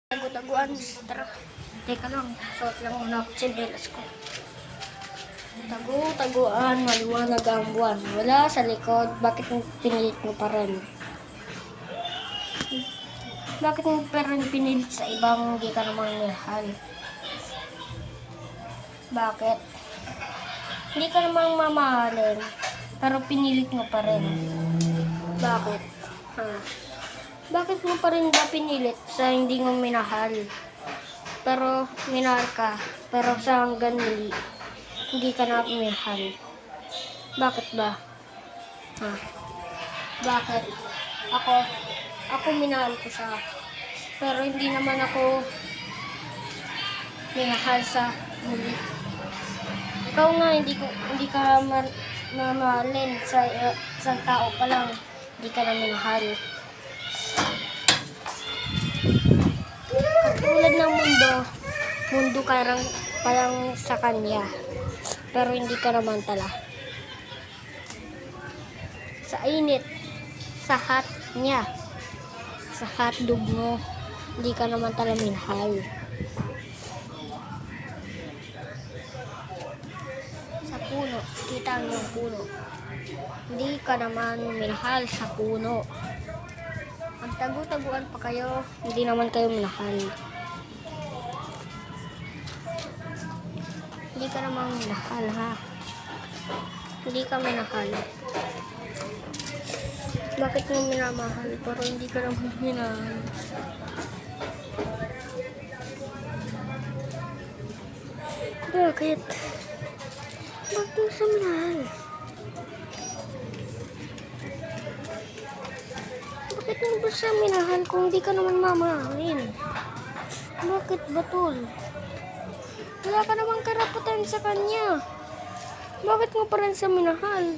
Tagu-taguan. Tara. Teka lang. Suot lang muna ako tsinelas ko. Tagu-taguan. Maliwanag ang buwan. Wala sa likod. Bakit pinilit mo pa rin? Bakit mo pa rin pinilit sa ibang hindi ka namang minahal? Bakit? Hindi ka namang mamahalin. Pero pinilit mo pa rin. Bakit? Bakit mo pa rin ba pinilit sa hindi mo minahal? Pero minahal ka, pero sa hanggang muli, hindi ka na minahal. Bakit ba? Bakit? Ako minahal ko siya. Pero hindi naman ako minahal sa muli. Ikaw nga, hindi ka mamahalin sa isang tao pa lang, hindi ka na minahal. Katulad ng mundo parang sa kanya, pero hindi ka naman tala. Sa init, sa hot niya, sa hotdog mo, hindi ka naman tala minahal. Sa puno, kita ang yung puno, hindi ka naman minahal sa puno. Ang tagu-taguan pa kayo, hindi naman kayo minahal. Hindi ka naman minahal, ha? Hindi ka minahal. Bakit mo minamahal pero hindi ka naman minahal? Bakit? Bakit mo sa minahal? Bakit mo ba siya minahal kung di ka naman mamahalin? Bakit ba, tol? Wala ka namang karapatan sa kanya. Bakit mo pa rin siya minahal?